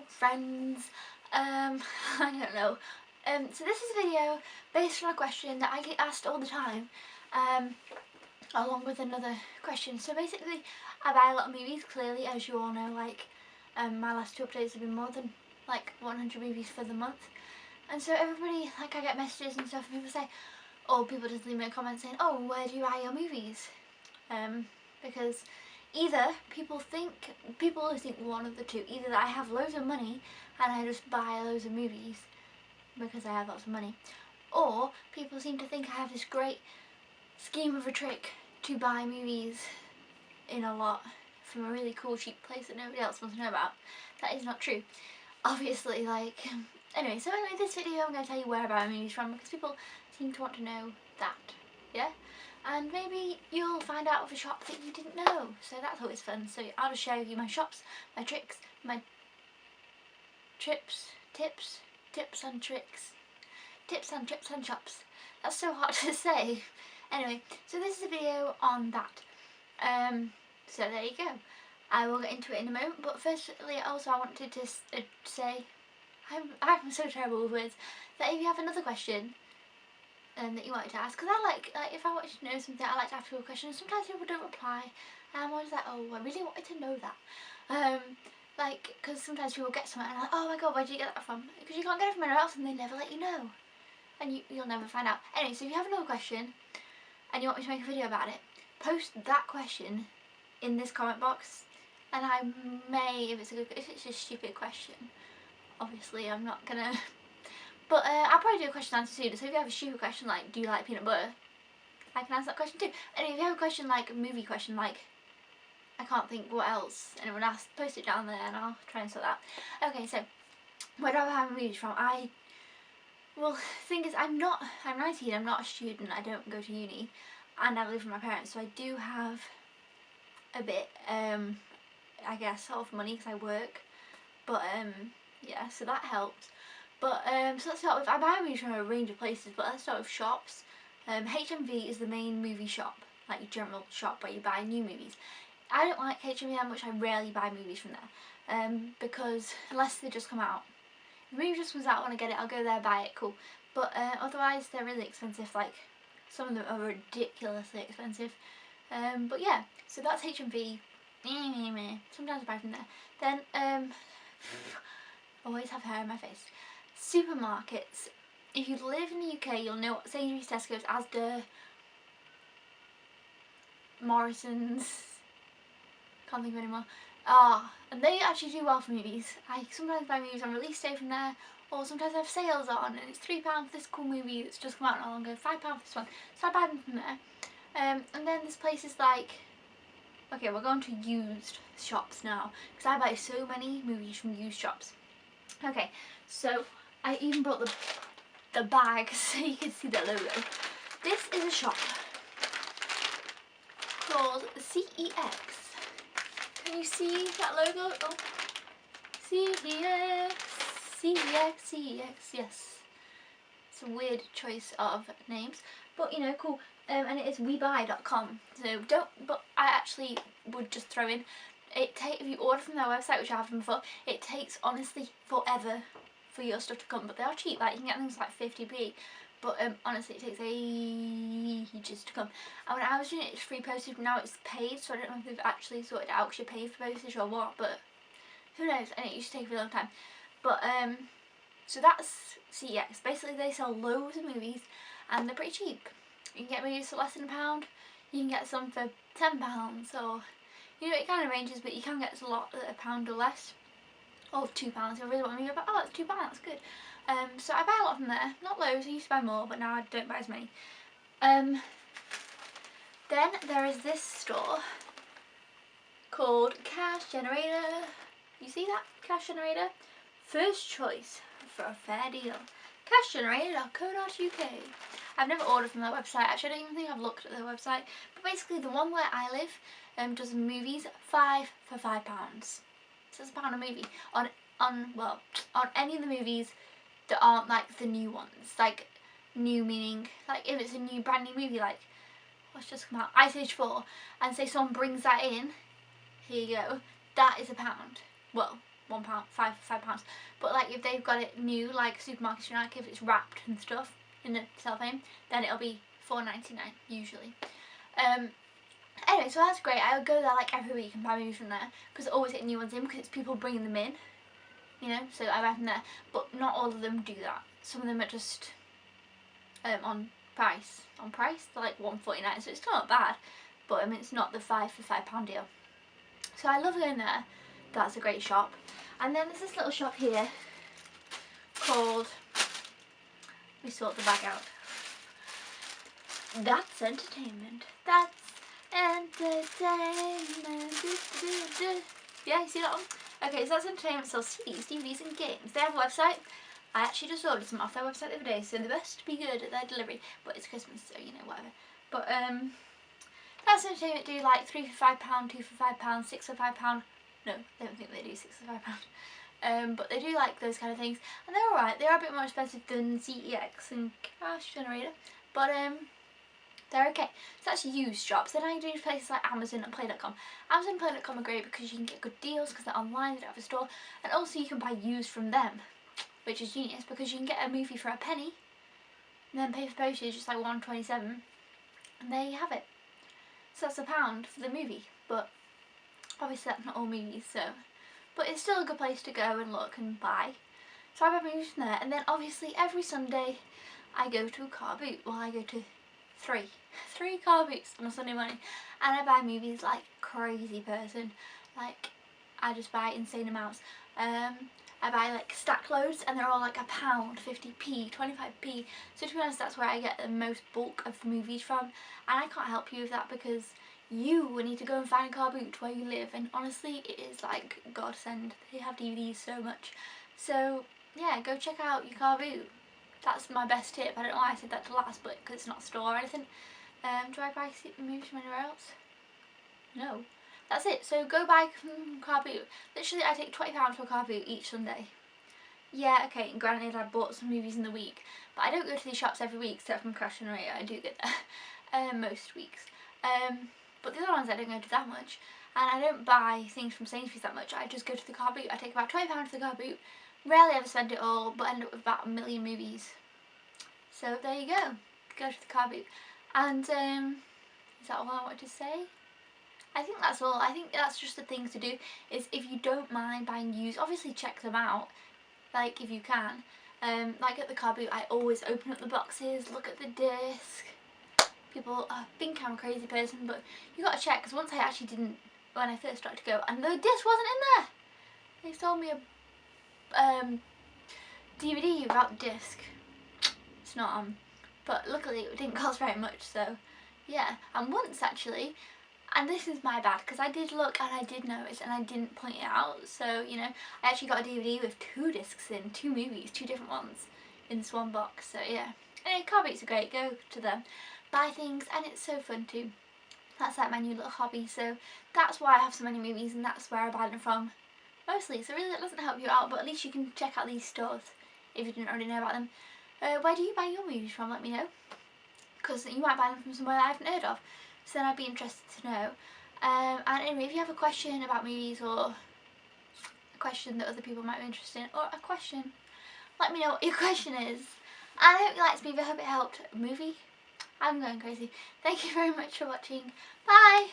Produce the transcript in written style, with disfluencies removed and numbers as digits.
Hello friends, I don't know. So this is a video based on a question that I get asked all the time, along with another question. So basically, I buy a lot of movies, clearly, as you all know. Like, my last 2 updates have been more than like 100 movies for the month. And so everybody, like, I get messages and stuff, and people say, or people just leave me a comment saying, oh, where do you buy your movies? Because either people always think one of the two, either that I have loads of money and I just buy loads of movies because I have lots of money, or people seem to think I have this great scheme of a trick to buy movies in a lot from a really cool cheap place that nobody else wants to know about. That is not true, obviously. Like, anyway, so in this video I'm going to tell you where I buy my movies from, because people seem to want to know that, yeah? And maybe you'll find out of a shop that you didn't know, so that's always fun. So I'll just share with you my shops, my tricks, my tips and tricks, tips and trips and shops. That's so hard to say. Anyway, so this is a video on that. So there you go. I will get into it in a moment, but firstly, also I wanted to say, I'm so terrible with words, that if you have another question that you wanted to ask, because I like if I want to know something, I like to ask people questions. Sometimes people don't reply, and I'm always like, oh, I really wanted to know that. Like, because sometimes people get something and I'm like, oh my god, where did you get that from? Because you can't get it from anywhere else and they never let you know, and you'll never find out. Anyway, so if you have another question and you want me to make a video about it, post that question in this comment box, and I may, if it's a stupid question, obviously I'm not gonna. But I'll probably do a question and answer soon. So if you have a stupid question like, do you like peanut butter? I can answer that question too. And if you have a question like a movie question, like, I can't think what else anyone asked, post it down there and I'll try and sort that out. Okay, so where do I buy my movies from? Well, the thing is, I'm 19, I'm not a student, I don't go to uni, and I live with my parents, so I do have a bit, I guess, of money because I work. But yeah, so that helps. But so let's start with, I buy movies from a range of places, but let's start with shops. HMV is the main movie shop, like general shop where you buy new movies. I don't like HMV that much. I rarely buy movies from there, because unless they just come out. If the movie just comes out when I get it, I'll go there, buy it, cool. But otherwise they're really expensive, like some of them are ridiculously expensive. But yeah, so that's HMV. Sometimes I buy from there. Then always have hair in my face. Supermarkets. If you live in the UK, you'll know what Sainsbury's, Tesco's, Asda, Morrison's, can't think of any more. And they actually do well for movies. I sometimes buy movies on release day from there, or sometimes they have sales on, and it's £3 for this cool movie that's just come out not long ago, £5 for this one. So I buy them from there. And then there's places like, okay, we're going to used shops now, because I buy so many movies from used shops. Okay, so I even brought the bag so you can see the logo. This is a shop called CEX. Can you see that logo? Oh, CEX, CEX, CEX, yes. It's a weird choice of names, but you know, cool. And it is webuy.com. So but I actually would just throw in, if you order from their website, which I have them before, it takes honestly forever for your stuff to come, but they are cheap. Like, you can get things like 50p, but honestly it takes ages to come. And when I was doing it, it's free postage, but now it's paid, so I don't know if they've actually sorted it out because you pay for postage or what, but who knows, and it used to take a really long time. But so that's CEX. Basically they sell loads of movies and they're pretty cheap. You can get movies for less than £1, you can get some for £10, or you know, it kind of ranges, but you can get a lot at £1 or less, or £2 if I really want a movie. But oh, it's £2, that's good. So I buy a lot from there, not loads. I used to buy more, but now I don't buy as many. Then there is this store called Cash Generator. You see that? Cash Generator, first choice for a fair deal. cashgenerator.co.uk. I've never ordered from their website. Actually, I don't even think I've looked at their website. But basically, the one where I live does movies 5 for £5. So it's £1 a movie on any of the movies that aren't like the new ones. Like, new meaning, like if it's a new brand new movie, like what's just come out, Ice Age 4, and say someone brings that in, here you go, that is £1. Well, £1, £5. But like if they've got it new, like supermarkets, like if it's wrapped and stuff in the cellophane, then it'll be £4.99 usually. Anyway, so that's great. I go there like every week and buy movies from there because I always get new ones in because it's people bringing them in, you know. So I buy from there, but not all of them do that. Some of them are just on price. They're like £1.49, so it's still not bad. But I mean, it's not the £5 for £5 deal. So I love going there. That's a great shop. And then there's this little shop here called, let me sort the bag out. That's entertainment. That's entertainment. Yeah, you see that one? Okay, so that's entertainment. So CDs, DVDs and games. They have a website. I actually just ordered some off their website the other day, so they best be good at their delivery. But it's Christmas, so you know, whatever. But that's entertainment. Do like 3 for £5, 2 for £5, 6 for £5. No, I don't think they do 6 for £5. But they do like those kind of things, and they're alright. They are a bit more expensive than CEX and Cash Generator, but they're okay. So that's used shops. Then I do places like Amazon and Play.com. Amazon and Play.com are great because you can get good deals because they're online, they don't have a store, and also you can buy used from them, which is genius because you can get a movie for a penny and then pay for postage just like £1.27, and there you have it. So that's £1 for the movie, but obviously that's not all movies, so, but it's still a good place to go and look and buy. So I buy movies from there, and then obviously every Sunday I go to a car boot. Well, I go to three car boots on a Sunday morning, and I buy movies like crazy person. Like I just buy insane amounts. I buy like stack loads, and they're all like £1, 50p, 25p. So to be honest, that's where I get the most bulk of movies from, and I can't help you with that because you will need to go and find a car boot where you live, and honestly it is like godsend. They have DVDs so much. So yeah, go check out your car boot. That's my best tip. I don't know why I said that to last, but because it's not a store or anything. Do I buy movies from anywhere else? No. That's it. So go buy from car boot. Literally I take £20 for a car boot each Sunday. Yeah, okay, and granted I bought some movies in the week, but I don't go to these shops every week except from Crash and Raya. I do get there most weeks. But the other ones I don't go to that much, and I don't buy things from Sainsbury's that much. I just go to the car boot. I take about £20 to the car boot. Rarely ever spend it all, but end up with about 1 million movies. So there you go. Go to the car boot. And is that all I wanted to say? I think that's all. I think that's just the things to do, is if you don't mind buying used, obviously check them out, like if you can. Like at the car boot, I always open up the boxes, look at the disc. People think I'm a crazy person, but you got to check, because once I actually didn't, when I first started to go, and the disc wasn't in there. They sold me a DVD without the disc. It's not on, but luckily it didn't cost very much, so yeah. And once actually, and this is my bad, because I did look and I did notice and I didn't point it out, so you know, I actually got a DVD with 2 discs in, 2 movies, 2 different ones in this one box, so yeah. Anyway, car beats are great, go to them, buy things, and it's so fun too. That's like my new little hobby, so that's why I have so many movies, and that's where I buy them from mostly. So really that doesn't help you out, but at least you can check out these stores if you didn't already know about them. Where do you buy your movies from? Let me know, because you might buy them from somewhere I haven't heard of, so then I'd be interested to know. And anyway, if you have a question about movies, or a question that other people might be interested in, or a question, let me know what your question is. And I hope you liked this movie. I hope it helped. Movie? I'm going crazy. Thank you very much for watching. Bye!